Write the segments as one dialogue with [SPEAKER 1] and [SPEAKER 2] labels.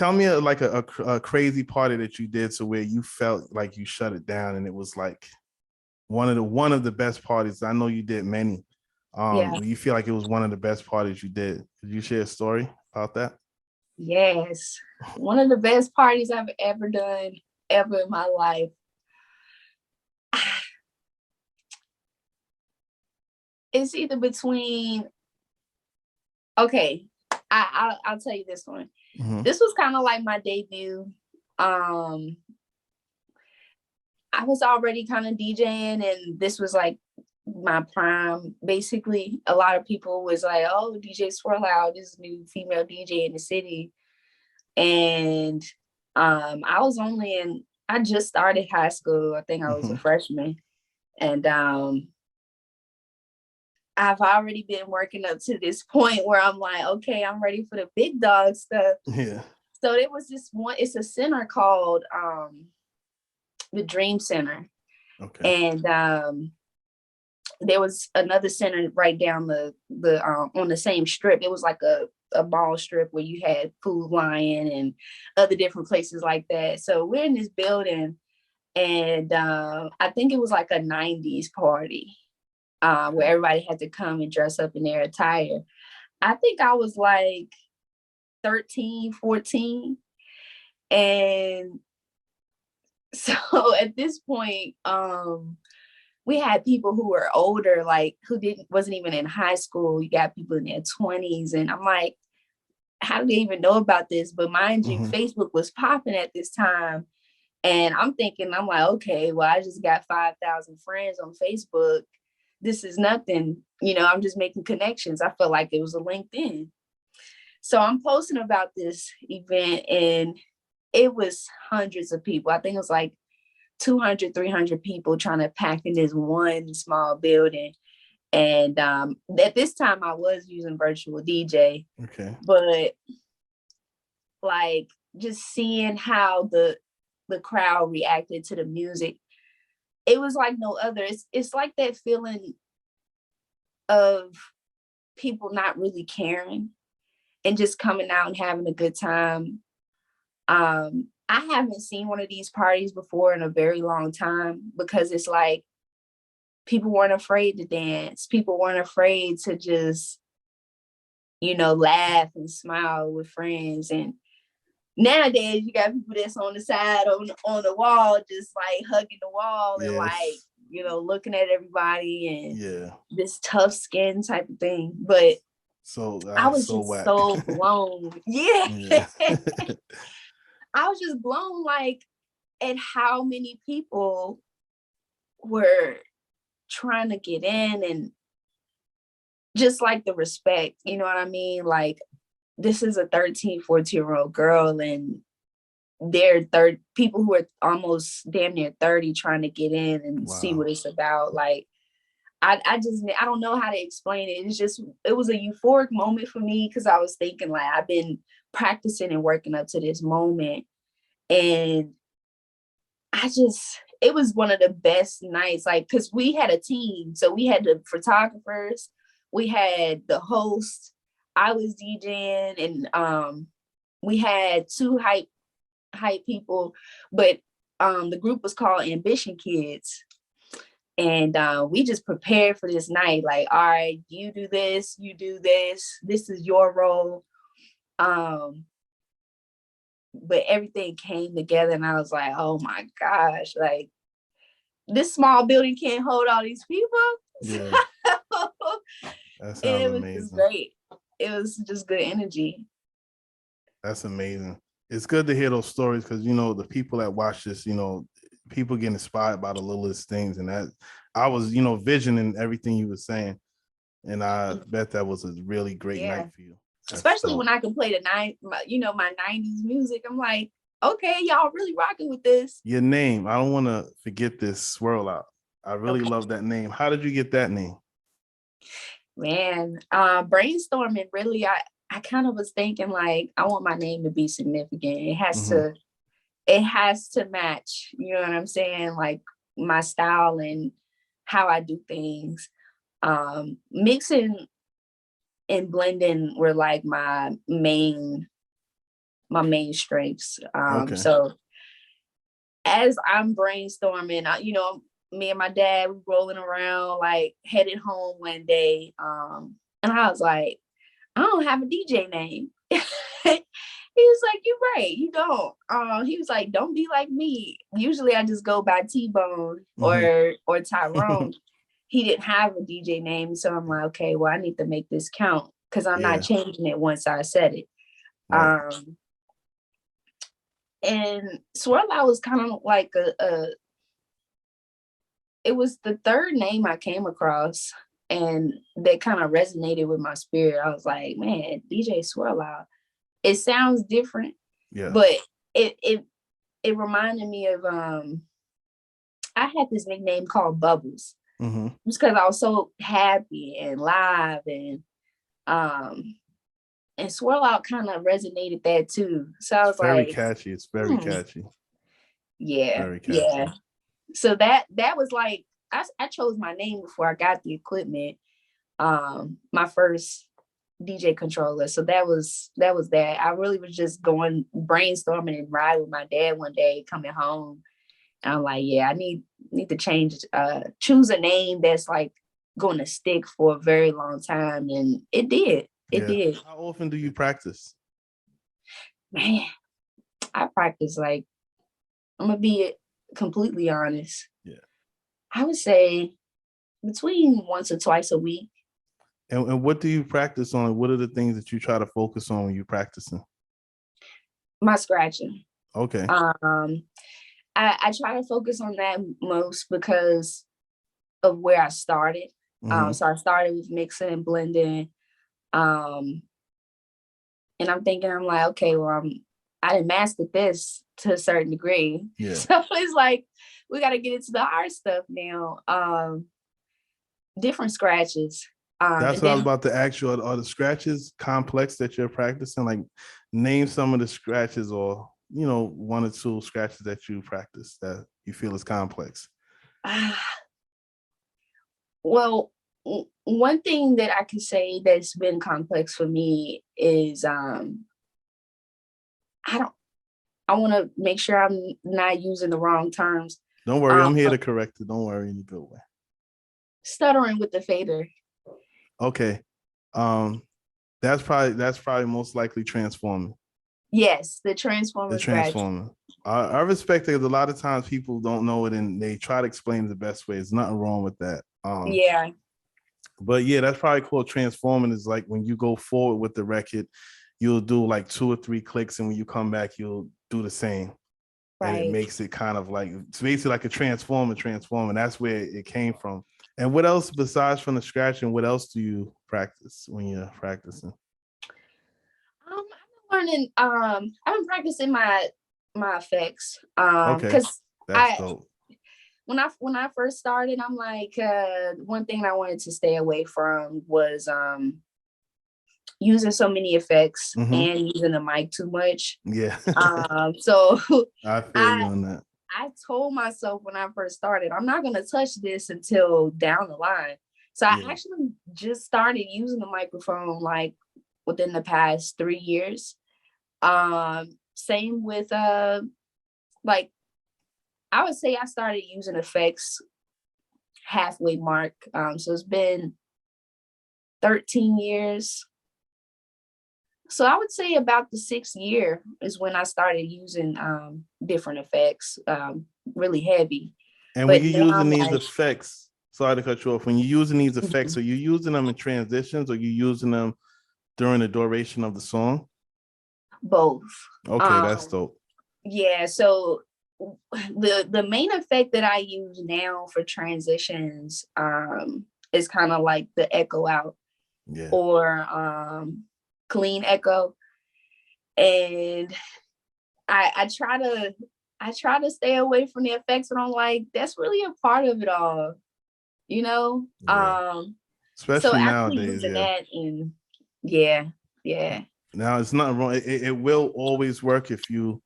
[SPEAKER 1] tell me a crazy party that you did to where you felt like you shut it down and it was like one of the best parties. I know you did many.
[SPEAKER 2] Yeah.
[SPEAKER 1] You feel like it was one of the best parties you did. Could you share a story about that?
[SPEAKER 2] Yes. One of the best parties I've ever done ever in my life. It's either between, okay, I'll tell you this one.
[SPEAKER 1] Mm-hmm.
[SPEAKER 2] This was kind of like my debut. I was already kind of DJing, and this was like my prime. Basically, a lot of people was like, "Oh, DJ Swirlout, this new female DJ in the city," and I just started high school. I think I was a freshman, and I've already been working up to this point where I'm like, okay, I'm ready for the big dog stuff.
[SPEAKER 1] Yeah.
[SPEAKER 2] So there was this one. It's a center called the Dream Center.
[SPEAKER 1] Okay.
[SPEAKER 2] And there was another center right down the on the same strip. It was like a ball strip where you had Food Lion and other different places like that. So we're in this building, and I think it was like a 90s party where everybody had to come and dress up in their attire. I think I was like 13, 14. And so at this point, we had people who were older, like wasn't even in high school. You got people in their 20s. And I'm like, how do they even know about this? But mind you, Facebook was popping at this time. And I'm like, okay, well, I just got 5,000 friends on Facebook. This is nothing, I'm just making connections. I felt like it was a LinkedIn. So I'm posting about this event, and it was hundreds of people. I think it was like 200, 300 people trying to pack in this one small building. And at this time I was using virtual DJ.
[SPEAKER 1] Okay.
[SPEAKER 2] But like just seeing how the crowd reacted to the music, it was like no other. It's like that feeling of people not really caring and just coming out and having a good time. I haven't seen one of these parties before in a very long time, because it's like people weren't afraid to dance. People weren't afraid to just, laugh and smile with friends. And nowadays you got people that's on the side on the wall, just like hugging the wall and like, looking at everybody and this tough skin type of thing. But
[SPEAKER 1] so
[SPEAKER 2] I was
[SPEAKER 1] so
[SPEAKER 2] just
[SPEAKER 1] whack.
[SPEAKER 2] so blown. Yeah. I was just blown, like, at how many people were trying to get in, and just like the respect, you know what I mean? Like, this is a 13, 14-year-old girl, and they're people who are almost damn near 30 trying to get in and see what it's about. Like, I don't know how to explain it. It was a euphoric moment for me, because I was thinking, like, I've been practicing and working up to this moment. And it was one of the best nights, like, because we had a team. So we had the photographers, we had the host, I was DJing, and we had two hype people, but the group was called Ambition Kids. And we just prepared for this night, like, all right, you do this, this is your role. But everything came together, and I was like, oh my gosh, like, this small building can't hold all these people.
[SPEAKER 1] Yeah. That sounds
[SPEAKER 2] it was
[SPEAKER 1] amazing.
[SPEAKER 2] Just great. It was just good energy.
[SPEAKER 1] That's amazing. It's good to hear those stories, because the people that watch this, people get inspired by the littlest things, and that I was, visioning everything you were saying, and I bet that was a really great night for you.
[SPEAKER 2] Especially when I can play my 90s music. I'm like, okay, y'all really rocking with this.
[SPEAKER 1] Your name, I don't want to forget this, Swirlout. I really love that name. How did you get that name?
[SPEAKER 2] Man, brainstorming, really, I kind of was thinking, like, I want my name to be significant. It has to match, you know what I'm saying? Like, my style and how I do things. Mixing and blending were like my main my main strengths.
[SPEAKER 1] Okay.
[SPEAKER 2] So as I'm brainstorming, me and my dad were rolling around, like headed home one day. And I was like, I don't have a DJ name. He was like, you're right, you don't. He was like, don't be like me. Usually I just go by T-Bone or Tyrone. He didn't have a DJ name. So I'm like, okay, well, I need to make this count because I'm not changing it once I said it.
[SPEAKER 1] Right.
[SPEAKER 2] And swirlout was kind of like it was the third name I came across, and that kind of resonated with my spirit. I was like, man, DJ swirlout. It sounds different, but it reminded me of I had this nickname called Bubbles. Just because I was so happy and live, and swirlout kind of resonated that too. So I was
[SPEAKER 1] very
[SPEAKER 2] like,
[SPEAKER 1] catchy. It's very catchy.
[SPEAKER 2] Yeah.
[SPEAKER 1] Very catchy.
[SPEAKER 2] Yeah. So that was like, I chose my name before I got the equipment. My first DJ controller. So that was that. I really was just going brainstorming and riding with my dad one day coming home. And I'm like, yeah, I need to choose a name that's like going to stick for a very long time. And it did. It did.
[SPEAKER 1] How often do you practice?
[SPEAKER 2] Man, I practice like, I'm gonna be completely honest.
[SPEAKER 1] Yeah.
[SPEAKER 2] I would say between once or twice a week.
[SPEAKER 1] And what do you practice on? What are the things that you try to focus on when you're practicing?
[SPEAKER 2] My scratching.
[SPEAKER 1] Okay.
[SPEAKER 2] I try to focus on that most because of where I started. So I started with mixing and blending. And I'm thinking, I'm like, okay, well, I didn't master this to a certain degree.
[SPEAKER 1] Yeah.
[SPEAKER 2] So it's like, we got to get into the hard stuff now. Different scratches.
[SPEAKER 1] That's what I was about to ask you. Are the scratches complex that you're practicing? Like, name some of the scratches, or one or two scratches that you practice that you feel is complex.
[SPEAKER 2] Well, one thing that I can say that's been complex for me is I want to make sure I'm not using the wrong terms.
[SPEAKER 1] Don't worry, I'm here to correct it. Don't worry, in a good way.
[SPEAKER 2] Stuttering with the fader.
[SPEAKER 1] Okay. That's probably most likely transforming.
[SPEAKER 2] Yes, the transformer.
[SPEAKER 1] The transformer. I respect it. A lot of times people don't know it and they try to explain the best way. There's nothing wrong with that.
[SPEAKER 2] Yeah.
[SPEAKER 1] But yeah, that's probably called transforming. Is like when you go forward with the record, you'll do like 2 or 3 clicks, and when you come back, you'll do the same. Right. And it makes it kind of like, it's basically like a transformer. That's where it came from. And what else besides from the scratching? What else do you practice when you're practicing?
[SPEAKER 2] I've been practicing my effects.
[SPEAKER 1] Okay,
[SPEAKER 2] because
[SPEAKER 1] that's dope.
[SPEAKER 2] When I first started, I'm like, one thing I wanted to stay away from was using so many effects and using the mic too much.
[SPEAKER 1] Yeah.
[SPEAKER 2] So
[SPEAKER 1] I feel you on that.
[SPEAKER 2] I told myself when I first started, I'm not gonna touch this until down the line. So I actually just started using the microphone like within the past 3 years. Same with like, I would say I started using effects halfway mark. So it's been 13 years. So I would say about the 6th year is when I started using different effects, really heavy.
[SPEAKER 1] And when you're using these effects, sorry to cut you off, when you're using these effects, are you using them in transitions, or you using them during the duration of the song?
[SPEAKER 2] Both.
[SPEAKER 1] Okay, that's dope.
[SPEAKER 2] Yeah, so the main effect that I use now for transitions is kind of like the echo out, or clean echo. And I try to stay away from the effects, but I'm like, that's really a part of it all,
[SPEAKER 1] especially
[SPEAKER 2] so
[SPEAKER 1] nowadays.
[SPEAKER 2] That, and yeah.
[SPEAKER 1] Now it's nothing wrong. It will always work if you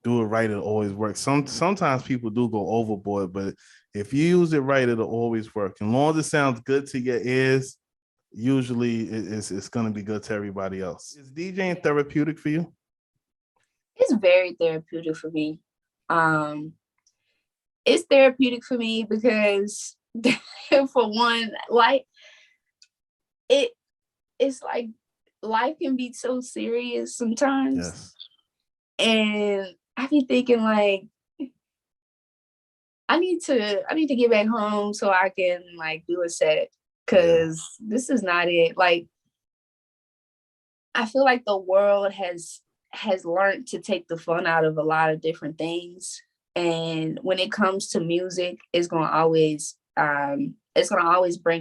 [SPEAKER 1] do it right. It always works. Sometimes people do go overboard, but if you use it right, it'll always work. And as long as it sounds good to your ears, usually it's going to be good to everybody else. Is DJing therapeutic for you?
[SPEAKER 2] It's very therapeutic for me. It's therapeutic for me because for one, like it's like life can be so serious sometimes.
[SPEAKER 1] Yes.
[SPEAKER 2] And I be thinking like I need to get back home so I can like do a set, because this is not it. Like I feel like the world has learned to take the fun out of a lot of different things. And when it comes to music, it's gonna always bring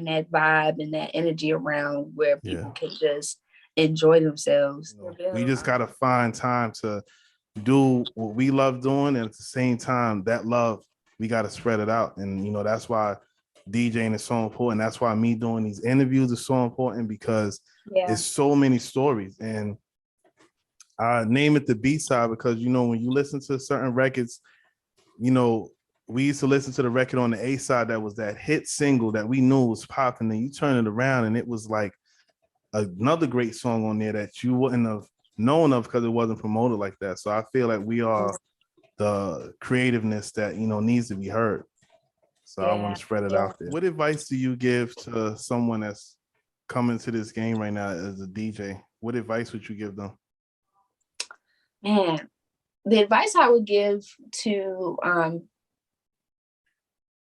[SPEAKER 2] that vibe and that energy around where people can just enjoy themselves.
[SPEAKER 1] We just gotta find time to do what we love doing, and at the same time, that love, we gotta spread it out. And that's why DJing is so important. That's why me doing these interviews is so important, because it's so many stories. And I name it the B side because when you listen to certain records, we used to listen to the record on the A side that was that hit single that we knew was popping, and you turn it around and it was like another great song on there that you wouldn't have known of because it wasn't promoted like that. So I feel like we are the creativeness that needs to be heard. So I want to spread it out there. What advice do you give to someone that's coming to this game right now as a DJ? What advice would you give them?
[SPEAKER 2] Man, the advice I would give to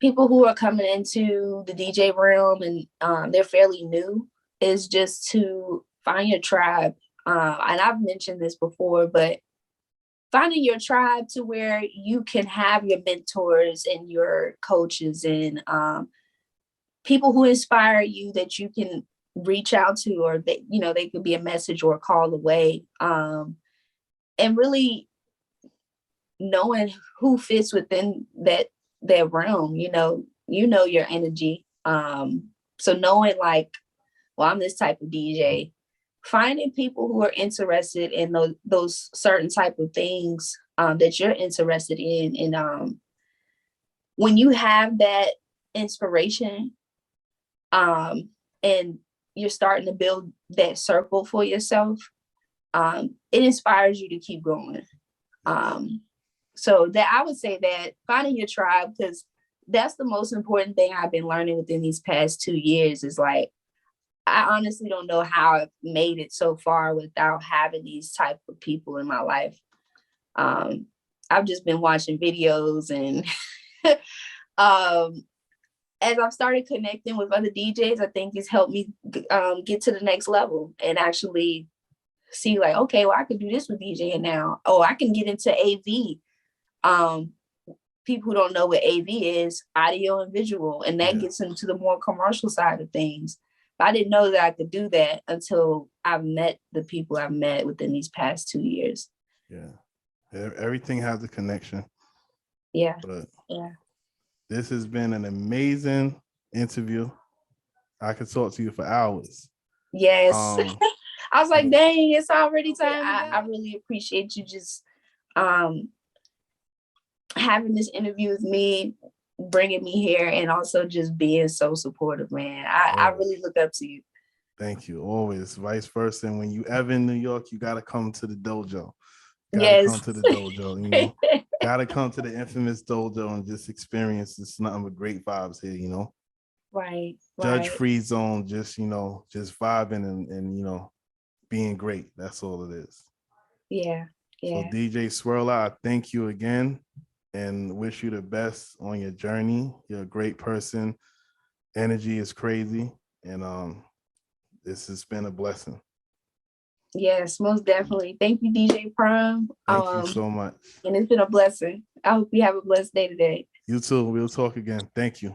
[SPEAKER 2] people who are coming into the DJ realm and they're fairly new is just to find your tribe. And I've mentioned this before, but finding your tribe to where you can have your mentors and your coaches and people who inspire you that you can reach out to, or they could be a message or a call away. And really knowing who fits within that realm, your energy. So knowing like, well, I'm this type of DJ, finding people who are interested in those certain type of things that you're interested in. And when you have that inspiration and you're starting to build that circle for yourself, it inspires you to keep going. So that I would say that finding your tribe, because that's the most important thing I've been learning within these past 2 years, is like, I honestly don't know how I've made it so far without having these type of people in my life. I've just been watching videos and as I've started connecting with other DJs, I think it's helped me get to the next level and actually see like, okay, well, I could do this with DJing now. Oh, I can get into AV. People who don't know what AV is, audio and visual, and that gets into the more commercial side of things. But I didn't know that I could do that until I've met the people I've met within these past 2 years.
[SPEAKER 1] Yeah. Everything has a connection.
[SPEAKER 2] Yeah.
[SPEAKER 1] But
[SPEAKER 2] yeah.
[SPEAKER 1] This has been an amazing interview. I could talk to you for hours.
[SPEAKER 2] Yes. I was like, dang, it's already time. I really appreciate you just having this interview with me, bringing me here, and also just being so supportive, man. I really look up to you.
[SPEAKER 1] Thank you. Always, vice versa. And when you ever in New York, you got to come to the dojo. Come to the dojo, Gotta come to the infamous dojo and just experience this. Nothing but great vibes here,
[SPEAKER 2] Right.
[SPEAKER 1] Judge-free zone, just just vibing and being great. That's all it is.
[SPEAKER 2] Yeah.
[SPEAKER 1] So DJ Swirlout, I thank you again and wish you the best on your journey. You're a great person. Energy is crazy. And this has been a blessing.
[SPEAKER 2] Yes, most definitely. Thank you, DJ Prime.
[SPEAKER 1] Thank you so much.
[SPEAKER 2] And it's been a blessing. I hope you have a blessed day today.
[SPEAKER 1] You too. We'll talk again. Thank you.